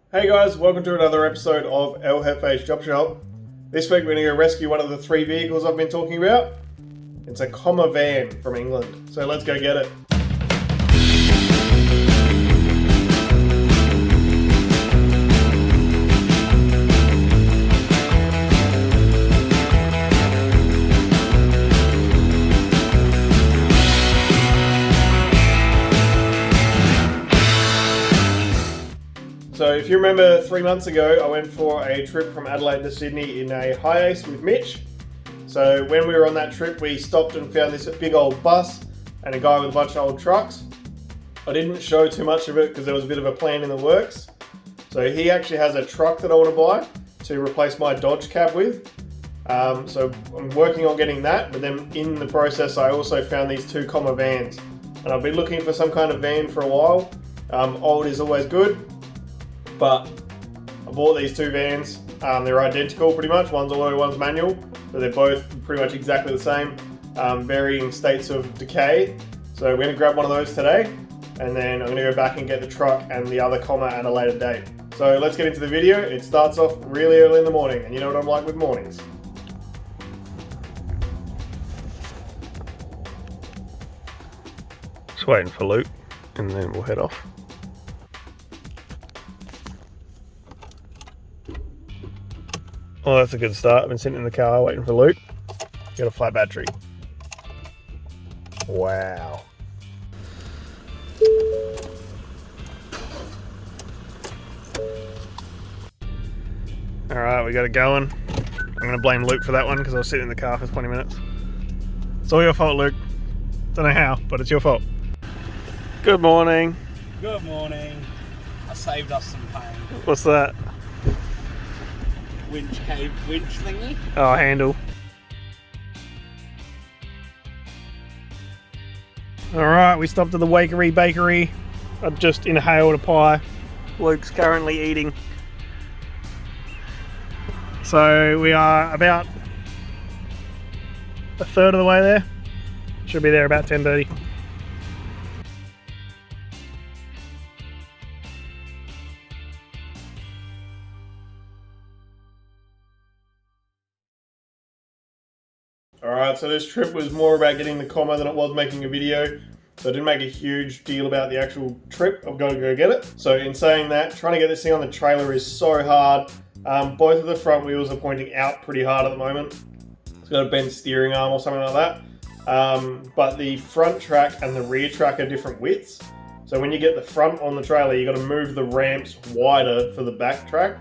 Hey guys, welcome to another episode of El Jefe's Job Shop. This week we're going to go rescue one of the three vehicles I've been talking about. It's a COMMER van from England, so let's go get it. So if you remember 3 months ago, I went for a trip from Adelaide to Sydney in a Hi-Ace with Mitch. So when we were on that trip, we stopped and found this big old bus and a guy with a bunch of old trucks. I didn't show too much of it because there was a bit of a plan in the works. So he actually has a truck that I want to buy to replace my Dodge cab with. So I'm working on getting that, but then in the process I also found these two COMMER vans. And I've been looking for some kind of van for a while. Old is always good. But I bought these two vans. They're identical pretty much. One's auto, one's manual, but they're both pretty much exactly the same, varying states of decay. So we're going to grab one of those today, and then I'm going to go back and get the truck and the other COMMER at a later date. So let's get into the video. It starts off really early in the morning, and you know what I'm like with mornings. Just waiting for Luke, and then we'll head off. Oh, that's a good start. I've been sitting in the car waiting for Luke. Got a flat battery. Wow. All right, we got it going. I'm gonna blame Luke for that one because I was sitting in the car for 20 minutes. It's all your fault, Luke. Don't know how, but it's your fault. Good morning. Good morning. I saved us some pain. What's that? Winch thingy. Oh, handle. Alright, we stopped at the Wakery Bakery. I just inhaled a pie. Luke's currently eating. So we are about a third of the way there. Should be there about 10:30. Alright, so this trip was more about getting the COMMER than it was making a video. So I didn't make a huge deal about the actual trip. I've got to go get it. So in saying that, trying to get this thing on the trailer is so hard. Both of the front wheels are pointing out pretty hard at the moment. It's got a bent steering arm or something like that. But the front track and the rear track are different widths. So when you get the front on the trailer, you've got to move the ramps wider for the back track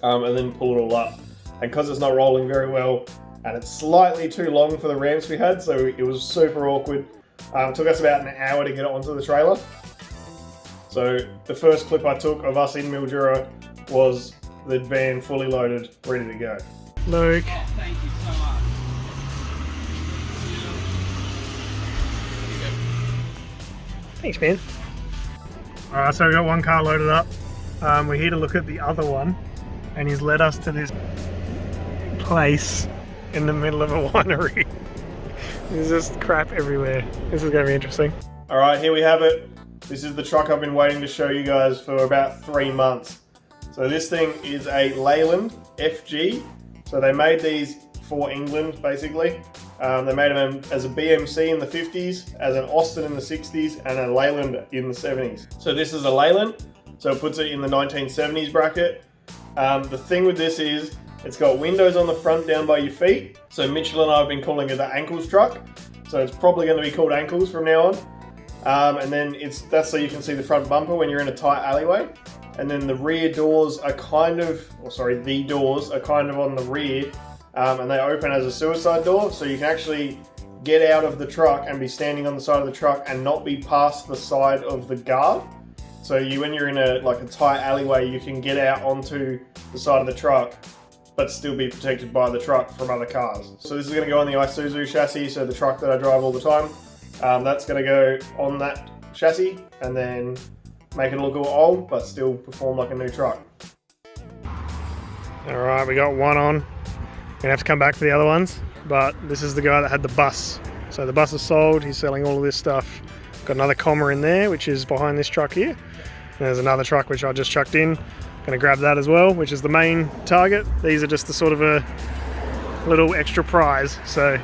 and then pull it all up. And because it's not rolling very well, and it's slightly too long for the ramps we had, so it was super awkward. It took us about an hour to get it onto the trailer. So the first clip I took of us in Mildura was the van fully loaded, ready to go. Luke. Oh, thank you so much. Thanks, man. Alright, so we got one car loaded up. We're here to look at the other one, and he's led us to this place in the middle of a winery. There's just crap everywhere. This is going to be interesting. Alright, here we have it. This is the truck I've been waiting to show you guys for about 3 months. So this thing is a Leyland FG. So they made these for England, basically. They made them as a BMC in the 50s, as an Austin in the 60s, and a Leyland in the 70s. So this is a Leyland, so it puts it in the 1970s bracket. The thing with this is, it's got windows on the front down by your feet. So Mitchell and I have been calling it the ankles truck. So it's probably going to be called ankles from now on. And then that's so you can see the front bumper when you're in a tight alleyway. And then the rear doors are the doors are kind of on the rear. And they open as a suicide door. So you can actually get out of the truck and be standing on the side of the truck and not be past the side of the guard. So when you're in a tight alleyway, you can get out onto the side of the truck but still be protected by the truck from other cars. So this is going to go on the Isuzu chassis, so the truck that I drive all the time. That's going to go on that chassis and then make it look all old but still perform like a new truck. Alright, we got one on. We're going to have to come back for the other ones, but this is the guy that had the bus. So the bus is sold, he's selling all of this stuff. Got another COMMER in there, which is behind this truck here. And there's another truck which I just chucked in. Gonna grab that as well, which is the main target. These are just the sort of a little extra prize, so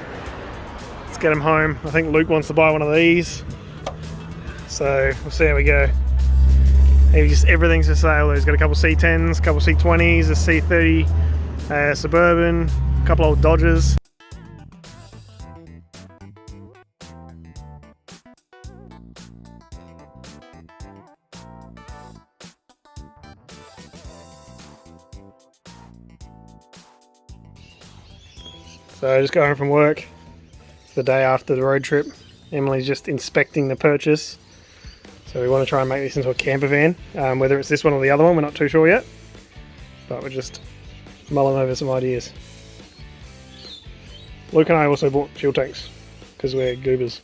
let's get them home. I think Luke wants to buy one of these, so we'll see how we go. Everything's for sale. He's got a couple C10s, a couple C20s, a C30 Suburban, a couple old Dodgers. So just got home from work. It's the day after the road trip. Emily's just inspecting the purchase. So we want to try and make this into a camper van. Whether it's this one or the other one, we're not too sure yet. But we're just mulling over some ideas. Luke and I also bought fuel tanks because we're goobers.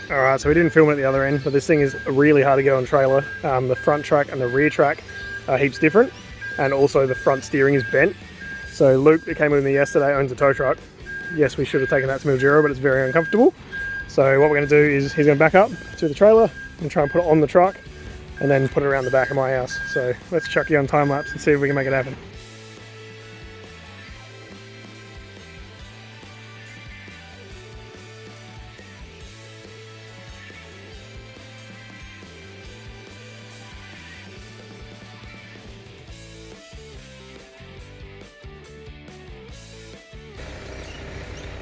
Alright, so we didn't film it at the other end, but this thing is really hard to get on trailer. The front track and the rear track are heaps different, and also the front steering is bent. So Luke, that came with me yesterday, owns a tow truck. Yes, we should have taken that to Mildura, but it's very uncomfortable. So what we're going to do is he's going to back up to the trailer and try and put it on the truck, and then put it around the back of my house. So let's chuck you on time lapse and see if we can make it happen.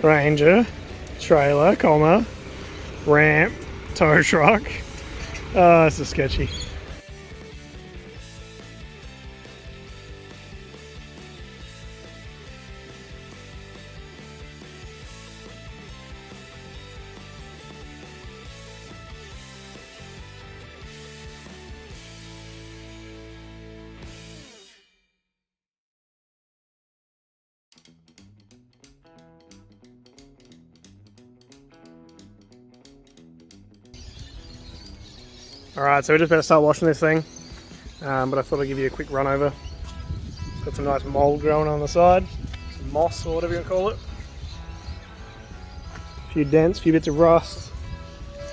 Ranger, trailer, COMMER, ramp, tow truck. Oh, this is sketchy. Alright, so we're just about to start washing this thing, but I thought I'd give you a quick run over. It's got some nice mould growing on the side, some moss or whatever you call it. A few dents, a few bits of rust,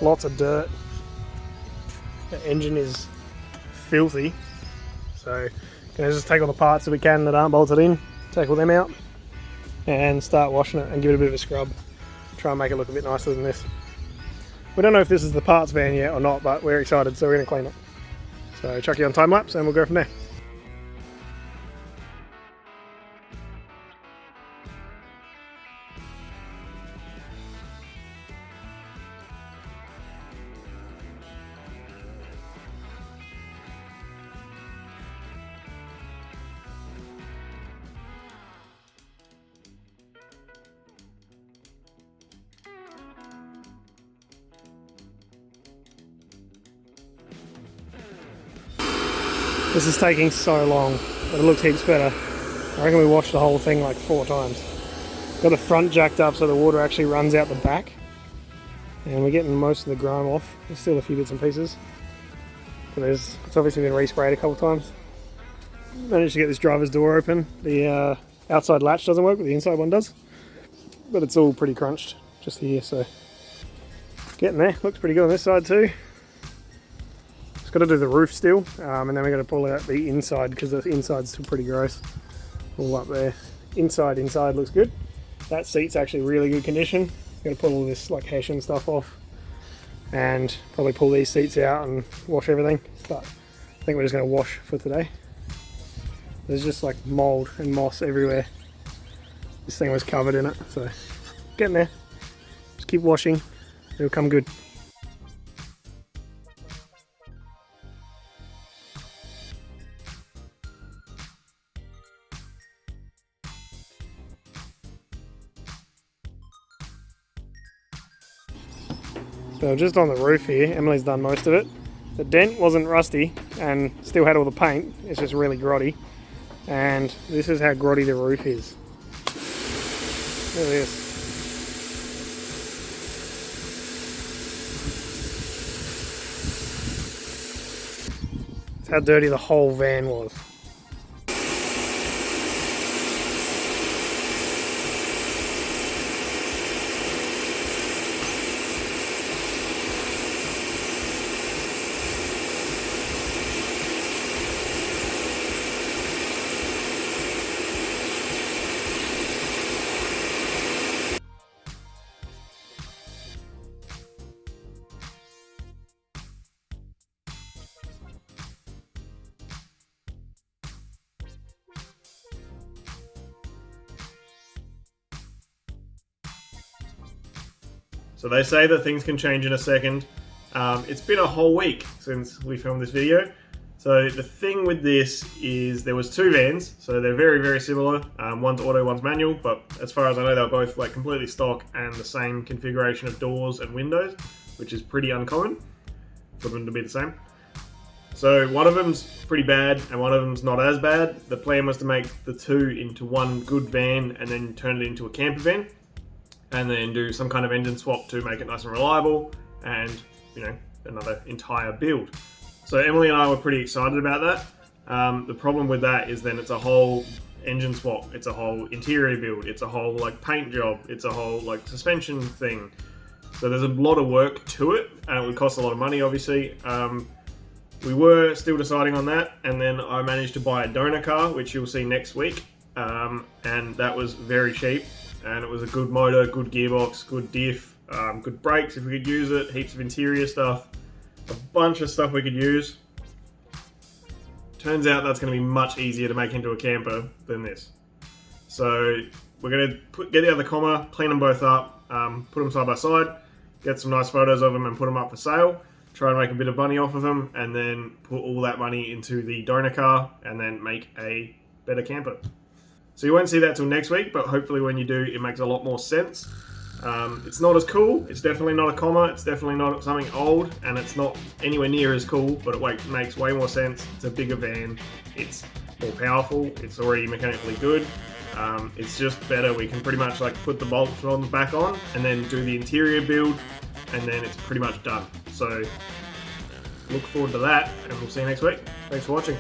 lots of dirt. The engine is filthy, so gonna just take all the parts that we can that aren't bolted in, take all them out, and start washing it and give it a bit of a scrub. Try and make it look a bit nicer than this. We don't know if this is the parts van yet or not, but we're excited, so we're going to clean it. So chuck you on time lapse and we'll go from there. This is taking so long, but it looks heaps better. I reckon we washed the whole thing like 4 times. Got the front jacked up so the water actually runs out the back. And we're getting most of the grime off. There's still a few bits and pieces. But it's obviously been resprayed a couple times. Managed to get this driver's door open. The outside latch doesn't work, but the inside one does. But it's all pretty crunched just here, so getting there. Looks pretty good on this side too. Got to do the roof still, and then we're going to pull out the inside because the inside's still pretty gross. All up there. Inside looks good. That seat's actually really good condition. Going to pull all this like hash and stuff off, and probably pull these seats out and wash everything. But I think we're just going to wash for today. There's just like mold and moss everywhere. This thing was covered in it, so getting there. Just keep washing. It'll come good. So just on the roof here, Emily's done most of it. The dent wasn't rusty and still had all the paint, it's just really grotty. And this is how grotty the roof is. Look at this. That's how dirty the whole van was. So they say that things can change in a second. It's been a whole week since we filmed this video. So the thing with this is there was two vans, so they're very, very similar. One's auto, one's manual, but as far as I know, they're both like completely stock and the same configuration of doors and windows, which is pretty uncommon for them to be the same. So one of them's pretty bad and one of them's not as bad. The plan was to make the two into one good van and then turn it into a camper van and then do some kind of engine swap to make it nice and reliable and, you know, another entire build. So Emily and I were pretty excited about that. The problem with that is then it's a whole engine swap, it's a whole interior build, it's a whole like paint job, it's a whole like suspension thing. So there's a lot of work to it and it would cost a lot of money obviously. We were still deciding on that, and then I managed to buy a donor car, which you'll see next week, and that was very cheap, and it was a good motor, good gearbox, good diff, good brakes if we could use it, heaps of interior stuff, a bunch of stuff we could use. Turns out that's going to be much easier to make into a camper than this. So we're going to get the other COMMER, clean them both up, put them side by side, get some nice photos of them and put them up for sale. Try and make a bit of money off of them, and then put all that money into the donor car, and then make a better camper. So you won't see that till next week, but hopefully when you do, it makes a lot more sense. It's not as cool, it's definitely not a COMMER, it's definitely not something old, and it's not anywhere near as cool, but it makes way more sense. It's a bigger van, it's more powerful, it's already mechanically good. It's just better. We can pretty much like put the bolts on the back on, and then do the interior build, and then it's pretty much done. So look forward to that, and we'll see you next week. Thanks for watching.